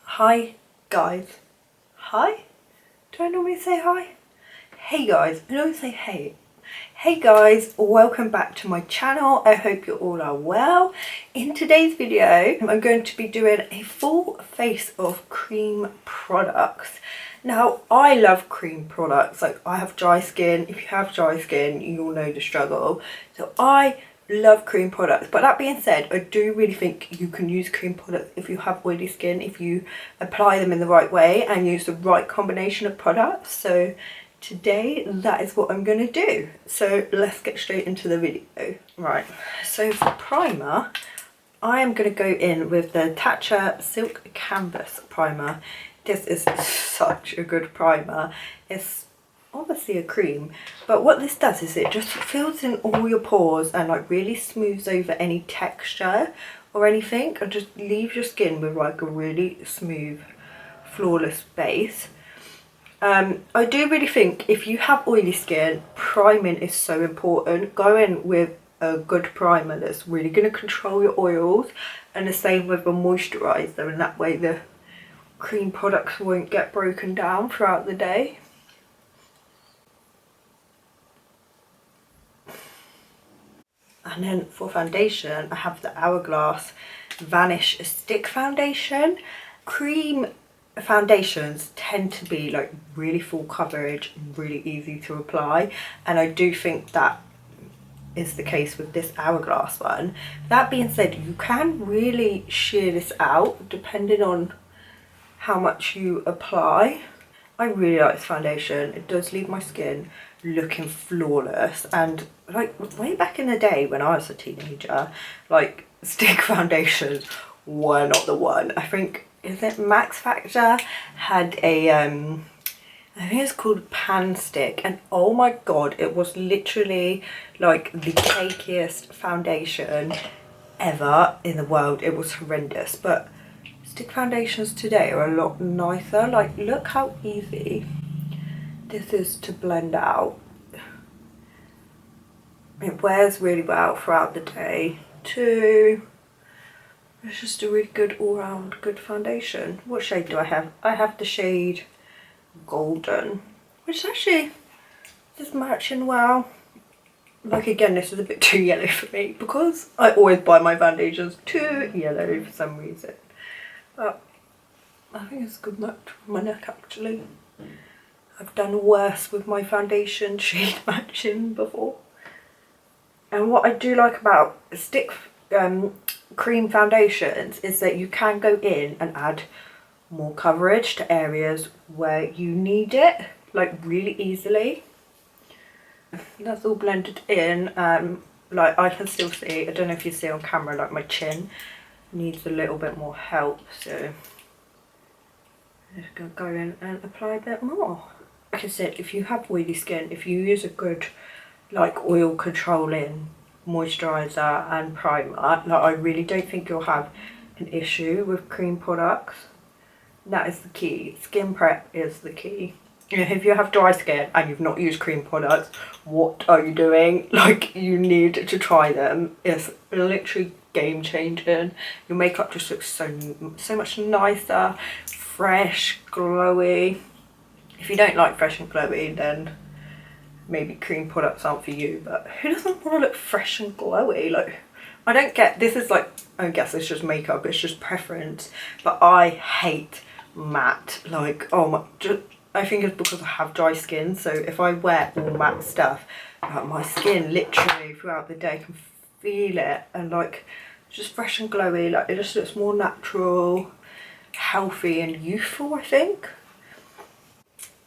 Hi guys. Hi? Do I normally say hi? Hey guys. I normally say hey. Hey guys, welcome back to my channel. I hope you all are well. In today's video, I'm going to be doing a full face of cream products. Now, I love cream products. Like, I have dry skin. If you have dry skin, you'll know the struggle. So I love cream products, but that being said, I do really think you can use cream products if you have oily skin, if you apply them in the right way and use the right combination of products. So today that is what I'm going to do, so let's get straight into the video. Right, so for primer, I am going to go in with the Tatcha Silk Canvas primer. This is such a good primer. It's obviously a cream, but what this does is it just fills in all your pores and like really smooths over any texture or anything, and just leaves your skin with like a really smooth, flawless base. I do really think if you have oily skin, priming is so important. Go in with a good primer that's really going to control your oils, and the same with a moisturiser, and that way the cream products won't get broken down throughout the day. And then for foundation, I have the Hourglass Vanish Stick Foundation. Cream foundations tend to be like really full coverage, really easy to apply, and I do think that is the case with this Hourglass one. That being said, you can really shear this out depending on how much you apply. I really like this foundation. It does leave my skin looking flawless, and like way back in the day when I was a teenager, like stick foundations were not the one. I think, is it Max Factor had a I think it's called Pan Stick, and oh my god, it was literally like the cakiest foundation ever in the world. It was horrendous, but stick foundations today are a lot nicer. Like, look how easy this is to blend out. It wears really well throughout the day too. It's just a really good all-round good foundation. What shade do I have? I have the shade Golden, which actually is matching well. Like, again, this is a bit too yellow for me because I always buy my foundations too yellow for some reason. But I think it's a good match for my neck actually. I've done worse with my foundation shade matching before. And what I do like about stick cream foundations is that you can go in and add more coverage to areas where you need it, like really easily. That's all blended in. Like, I can still see, I don't know if you see on camera, like my chin needs a little bit more help, so I'm just gonna go in and apply a bit more. Like I said, if you have oily skin, if you use a good like oil controlling moisturiser and primer, like, I really don't think you'll have an issue with cream products. That is the key. Skin prep is the key. You know, if you have dry skin and you've not used cream products, what are you doing? Like, you need to try them. It's literally game changing. Your makeup just looks so much nicer, fresh, glowy. If you don't like fresh and glowy, then maybe cream products aren't for you, but who doesn't want to look fresh and glowy? Like, I don't get, this is like, I guess it's just makeup, it's just preference, but I hate matte. Like, oh my, I think it's because I have dry skin, so if I wear all matte stuff, like, my skin literally throughout the day can feel it, and like, just fresh and glowy. Like, it just looks more natural, healthy and youthful, I think.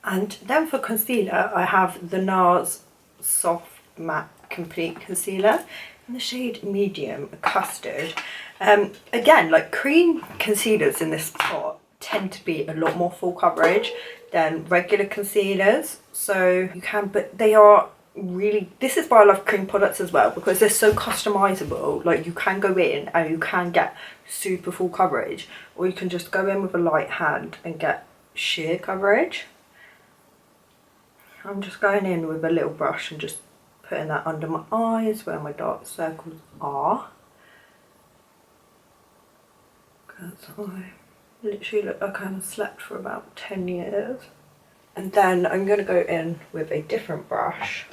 And then for concealer, I have the NARS Soft Matte Complete Concealer in the shade Medium Custard. Again, like, cream concealers in this pot tend to be a lot more full coverage than regular concealers. So you can, but they are really, this is why I love cream products as well, because they're so customizable. Like, you can go in and you can get super full coverage, or you can just go in with a light hand and get sheer coverage. I'm just going in with a little brush and just putting that under my eyes where my dark circles are. because I literally look like I haven't slept for about 10 years. And then I'm going to go in with a different brush.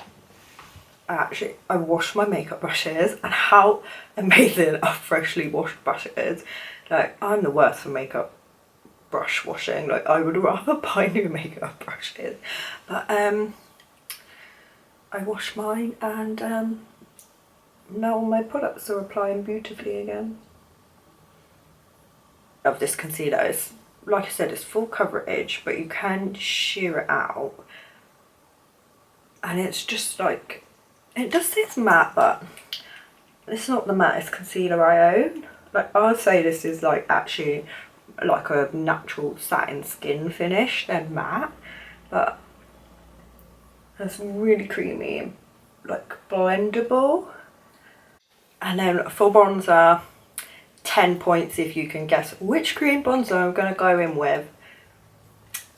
Actually, I washed my makeup brushes, and how amazing are freshly washed brushes. Like, I'm the worst for makeup brush washing. Like, I would rather buy new makeup brushes. But I washed mine, and now all my products are applying beautifully again. Of this concealer is, like I said, it's full coverage, but you can sheer it out, and it's just like, it does say it's matte, but it's not the mattest concealer I own. Like, I would say this is like actually like a natural satin skin finish than matte, but it's really creamy and like blendable. And then for bronzer, 10 points if you can guess which green bronzer I'm going to go in with.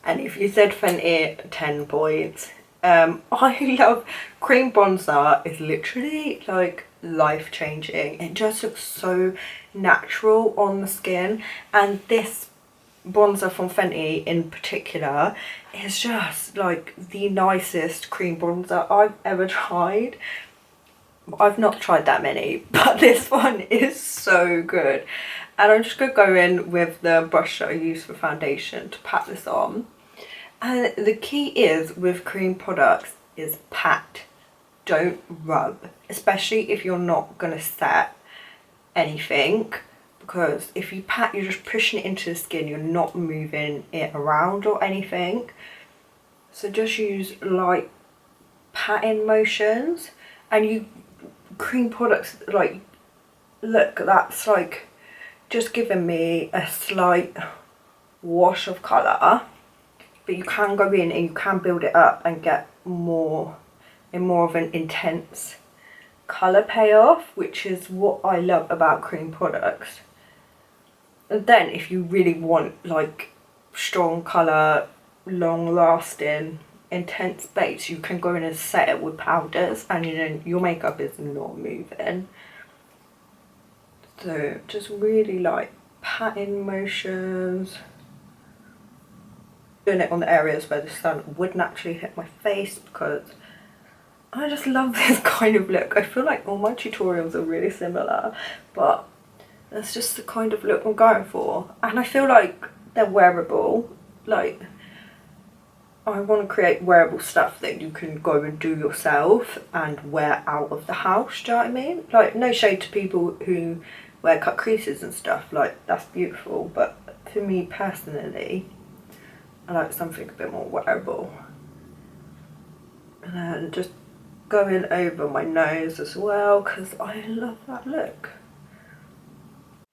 And if you said Fenty, 10 points. I love cream bronzer. It's literally like life-changing. It just looks so natural on the skin, and this bronzer from Fenty in particular is just like the nicest cream bronzer I've ever tried. I've not tried that many, but this one is so good. And I'm just going to go in with the brush that I use for foundation to pat this on. And the key is with cream products is pat, don't rub, especially if you're not going to set anything, because if you pat, you're just pushing it into the skin, you're not moving it around or anything. So just use light patting motions. And you, cream products, like, look, that's like just giving me a slight wash of colour. But you can go in and you can build it up and get more of an intense colour payoff, which is what I love about cream products. And then if you really want like strong colour, long lasting, intense base, you can go in and set it with powders, and you know your makeup is not moving. So just really like patting motions. Doing it on the areas where the sun would naturally hit my face, because I just love this kind of look. I feel like all my tutorials are really similar, but that's just the kind of look I'm going for. And I feel like they're wearable. Like, I want to create wearable stuff that you can go and do yourself and wear out of the house, do you know what I mean? Like, no shade to people who wear cut creases and stuff, like, that's beautiful, but for me personally, I like something a bit more wearable. And then just going over my nose as well, because I love that look.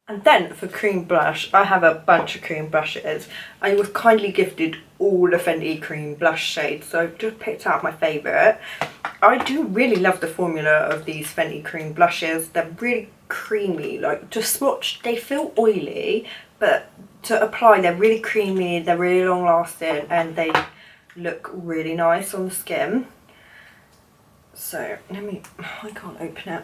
And then for cream blush, I have a bunch of cream brushes. I was kindly gifted all the Fenty cream blush shades, so I've just picked out my favourite. I do really love the formula of these Fenty cream blushes. They're really creamy, like to swatch, they feel oily, but to apply they're really creamy, they're really long lasting, and they look really nice on the skin. So let me, I can't open it.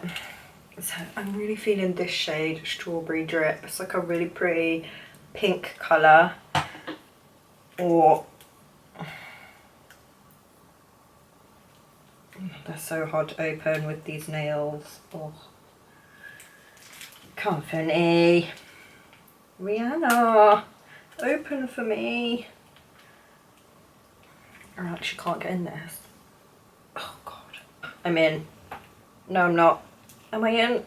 So I'm really feeling this shade, Strawberry Drip. It's like a really pretty pink colour. Or, they're so hard to open with these nails. Oh. Come on, Fenty. Rihanna, open for me. I actually can't get in this. Oh God. I'm in. No, I'm not. Am I in?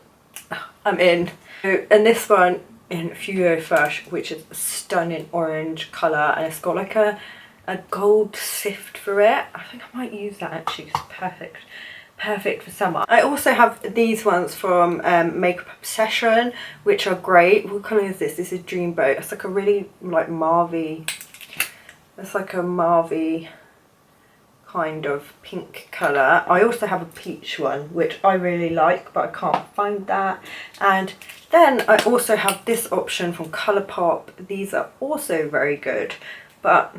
I'm in. And this one in Fuego Fresh, which is a stunning orange colour, and it's got like a gold sift for it. I think I might use that actually, it's perfect for summer. I also have these ones from Makeup Obsession, which are great. What colour is this? This is Dreamboat. It's like a really like mauvey, it's like a mauvey kind of pink colour. I also have a peach one, which I really like, but I can't find that. And then I also have this option from Colourpop. These are also very good, but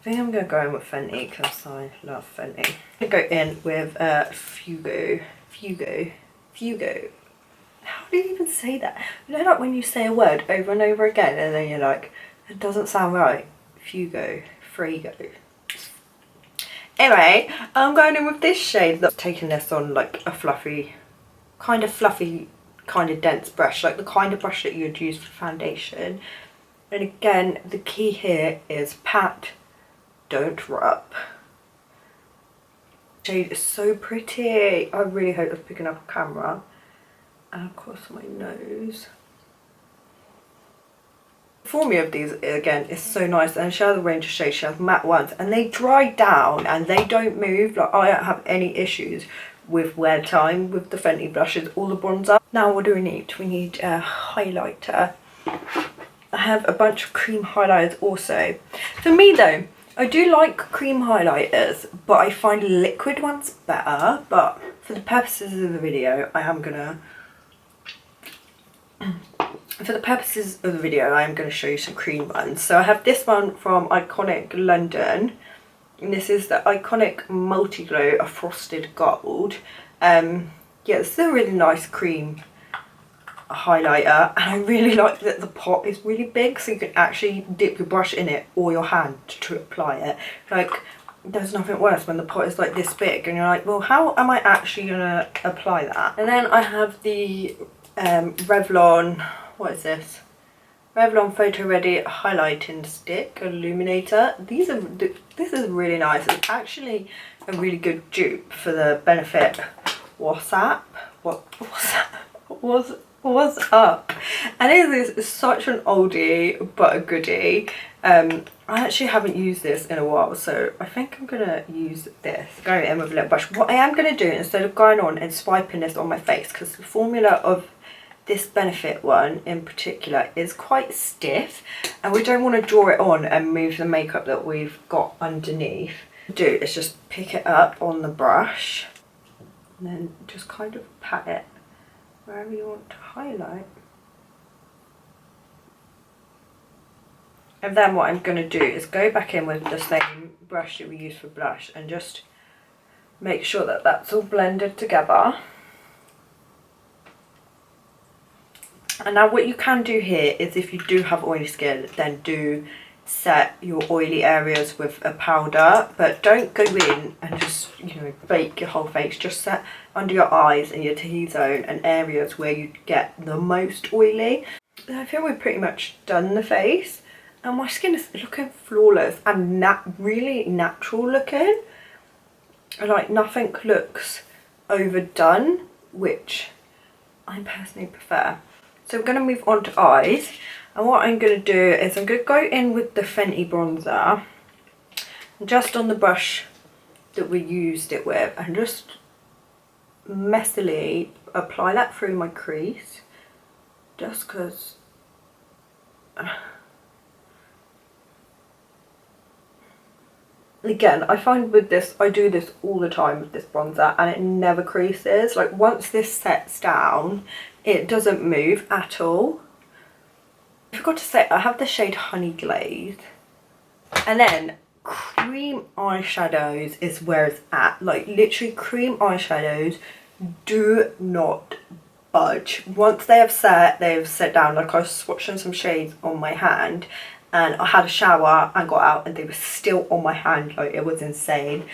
I think I'm going to go in with Fenty because I love Fenty. I'm going to go in with Fuego. How do you even say that? You know, like when you say a word over and over again and then you're like, it doesn't sound right. Fuego. Anyway, I'm going in with this shade. Taking this on like a fluffy, kind of dense brush, like the kind of brush that you would use for foundation. And again, the key here is pat, don't rub. Shade is so pretty. I really hope it's picking up a camera. And of course my nose. The formula of these again is so nice, and she has a range of shades. She has matte ones and they dry down and they don't move. Like, I don't have any issues with wear time with the Fenty blushes or the bronzer. Now what do we need? We need a highlighter. I have a bunch of cream highlighters also. For me though, I do like cream highlighters, but I find liquid ones better. But for the purposes of the video, I am gonna show you some cream ones. So I have this one from Iconic London, and this is the Iconic Multi Glow, a frosted gold. Yeah, this is a really nice cream highlighter, and I really like that the pot is really big, so you can actually dip your brush in it or your hand to apply it. Like, there's nothing worse when the pot is like this big and you're like, well, how am I actually gonna apply that? And then I have the Revlon, what is this? Revlon Photo Ready Highlighting Stick Illuminator. This is really nice. It's actually a really good dupe for the Benefit WhatsApp. What's up? And it is such an oldie but a goodie. I actually haven't used this in a while, so I think I'm gonna use this. Go in with a little brush. What I am gonna do, instead of going on and swiping this on my face, because the formula of this Benefit one in particular is quite stiff and we don't want to draw it on and move the makeup that we've got underneath. What I do is just pick it up on the brush and then just kind of pat it wherever you want to highlight. And then what I'm going to do is go back in with the same brush that we use for blush and just make sure that that's all blended together. And now what you can do here is, if you do have oily skin, then do set your oily areas with a powder, but don't go in and just, you know, bake your whole face. Just set under your eyes and your T-zone and areas where you get the most oily. And I feel we've pretty much done the face, and my skin is looking flawless and really natural looking. Like, nothing looks overdone, which I personally prefer. So we're going to move on to eyes, and what I'm going to do is I'm going to go in with the Fenty bronzer, just on the brush that we used it with, and just messily apply that through my crease, just because again, I find with this, I do this all the time with this bronzer and it never creases. Like, once this sets down, it doesn't move at all. I forgot to say, I have the shade Honey Glaze. And then cream eyeshadows is where it's at. Like, literally, cream eyeshadows do not budge. Once they've set down. Like, I was swatching some shades on my hand and I had a shower and got out and they were still on my hand. Like, it was insane.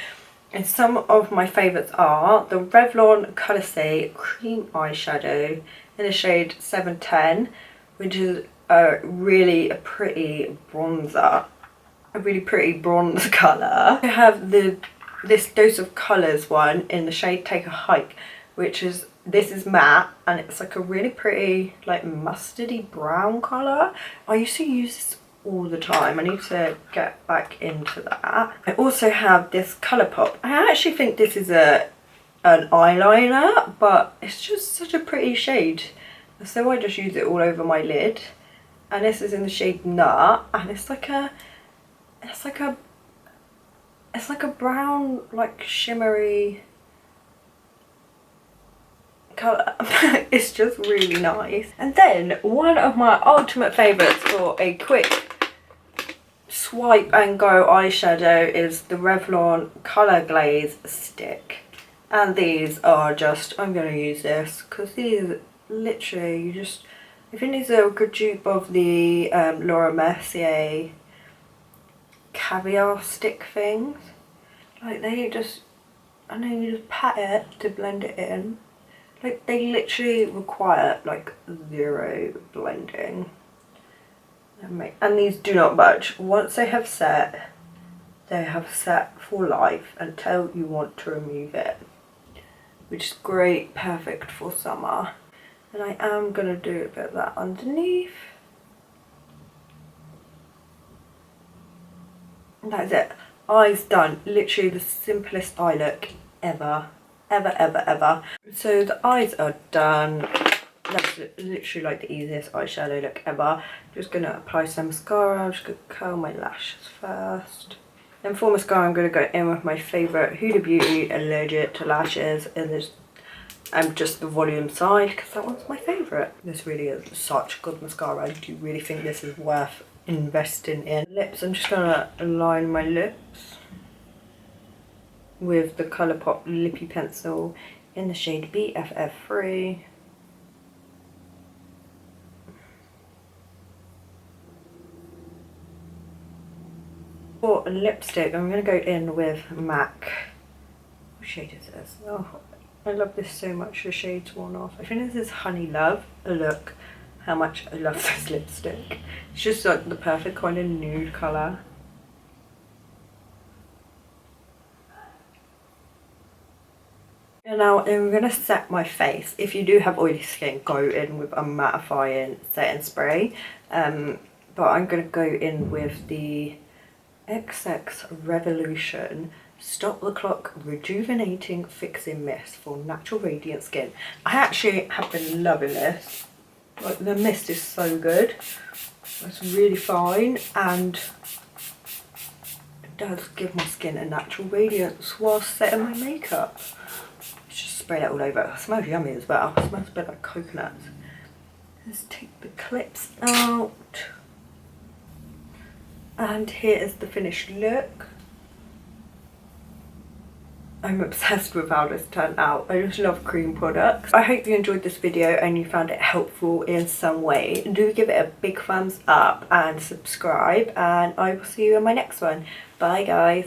And some of my favourites are the Revlon Colourpop Cream Eyeshadow in the shade 710, which is a really pretty bronzer. A really pretty bronze colour. I have this Dose of Colours one in the shade Take a Hike, which is, this is matte and it's like a really pretty, like, mustardy brown colour. I used to use this all the time. I need to get back into that. I also have this Colourpop. I actually think this is an eyeliner, but it's just such a pretty shade, so I just use it all over my lid. And this is in the shade Nut, and it's like a brown, like, shimmery colour. It's just really nice. And then one of my ultimate favourites for a quick swipe and go eyeshadow is the Revlon Colour Glaze Stick. And these are just, I'm going to use this because these literally, you just, I think these are a good dupe of the Laura Mercier caviar stick things. Like they just, and then you just pat it to blend it in. Like they literally require like 0 blending. And these do not budge. Once they have set for life until you want to remove it, which is great, perfect for summer. And I am going to do a bit of that underneath. And that's it. Eyes done. Literally the simplest eye look ever. Ever. So the eyes are done. That's literally like the easiest eyeshadow look ever. Just going to apply some mascara. I'm just going to curl my lashes first. Then for mascara I'm going to go in with my favourite Huda Beauty Allergic to Lashes. And just the volume side because that one's my favourite. This really is such good mascara. I do really think this is worth investing in. Lips, I'm just going to align my lips with the Colourpop Lippie Pencil in the shade BFF3. For a lipstick, I'm going to go in with MAC. What shade is this? Oh, I love this so much, the shade's worn off. I think this is Honey Love. Look how much I love this lipstick. It's just like the perfect kind of nude colour. And now I'm going to set my face. If you do have oily skin, go in with a mattifying setting spray. But I'm going to go in with the XX Revolution Stop the Clock Rejuvenating Fixing Mist for natural radiant skin. I actually have been loving this. Like the mist is so good. It's really fine and it does give my skin a natural radiance whilst setting my makeup. Let's just spray that all over. It smells yummy as well. It smells a bit like coconut. Let's take the clips out. And here is the finished look. I'm obsessed with how this turned out. I just love cream products. I hope you enjoyed this video and you found it helpful in some way. Do give it a big thumbs up and subscribe, and I will see you in my next one. Bye guys.